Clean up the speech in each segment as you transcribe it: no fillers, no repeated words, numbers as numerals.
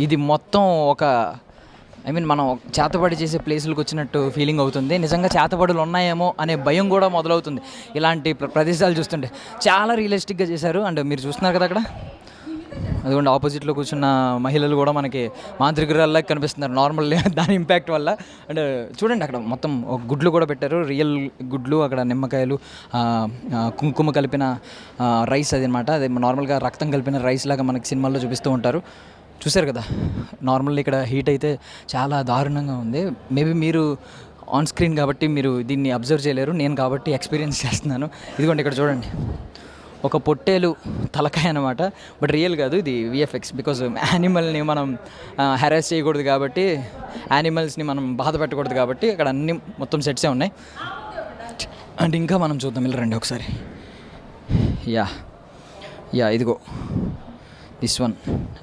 ఇది మొత్తం ఒక మనం చేతబడి చేసే ప్లేసులకు వచ్చినట్టు ఫీలింగ్ అవుతుంది. నిజంగా చేతబడులు ఉన్నాయేమో అనే భయం కూడా మొదలవుతుంది ఇలాంటి ప్రదేశాలు చూస్తుంటే. చాలా రియలిస్టిక్గా చేశారు. అండ్ మీరు చూస్తున్నారు కదా అక్కడ, అదిగోండి ఆపోజిట్లో కూర్చున్న మహిళలు కూడా మనకి మాంత్రికురాల్లా కనిపిస్తున్నారు నార్మల్ దాని ఇంపాక్ట్ వల్ల. అండ్ చూడండి అక్కడ మొత్తం ఒక గుడ్లు కూడా పెట్టారు, రియల్ గుడ్లు. అక్కడ నిమ్మకాయలు, కుంకుమ కలిపిన రైస్ అది అనమాట. అది నార్మల్గా రక్తం కలిపిన రైస్ లాగా మనకి సినిమాల్లో చూపిస్తూ ఉంటారు. చూశారు కదా, నార్మల్ ఇక్కడ హీట్ అయితే చాలా దారుణంగా ఉంది. మేబీ మీరు ఆన్ స్క్రీన్ కాబట్టి మీరు దీన్ని అబ్జర్వ్ చేయలేరు, నేను కాబట్టి ఎక్స్పీరియన్స్ చేస్తున్నాను. ఇదిగోండి ఇక్కడ చూడండి, ఒక పొట్టేలు తలకాయ అనమాట. బట్ రియల్ కాదు, ఇది విఎఫ్ఎక్స్. బికాజ్ యానిమల్ని మనం హెరాస్ చేయకూడదు కాబట్టి, యానిమల్స్ని మనం బాధ పెట్టకూడదు కాబట్టి అక్కడ అన్ని మొత్తం సెట్సే ఉన్నాయి. అండ్ ఇంకా మనం చూద్దాం, ఇలా రండి ఒకసారి. యా ఇదిగో దిస్ వన్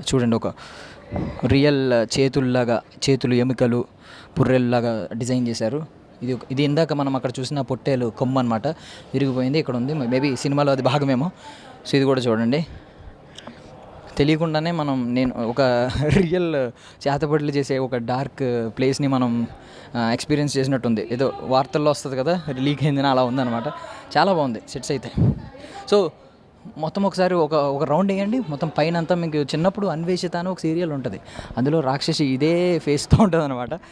చూడండి, ఒక రియల్ చేతులు ఎముకలు పుర్రెల్లాగా డిజైన్ చేశారు. ఇది ఇందాక మనం అక్కడ చూసిన పొట్టేలు కొమ్ము అనమాట, విరిగిపోయింది. ఇక్కడ ఉంది, మేబీ సినిమాలో అది భాగమేమో. సో ఇది కూడా చూడండి. తెలియకుండానే నేను ఒక రియల్ చేతబడులు చేసే ఒక డార్క్ ప్లేస్ని మనం ఎక్స్పీరియన్స్ చేసినట్టుంది. ఏదో వార్తల్లో వస్తుంది కదా, లీక్ అయిందని అలా ఉందన్నమాట. చాలా బాగుంది సెట్స్ అయితే. సో మొత్తం ఒకసారి ఒక రౌండ్ వేయండి మొత్తం పైన అంతా. మీకు చిన్నప్పుడు అన్వేషిత అని ఒక సీరియల్ ఉంటుంది, అందులో రాక్షసి ఇదే ఫేస్తో ఉంటుంది అనమాట.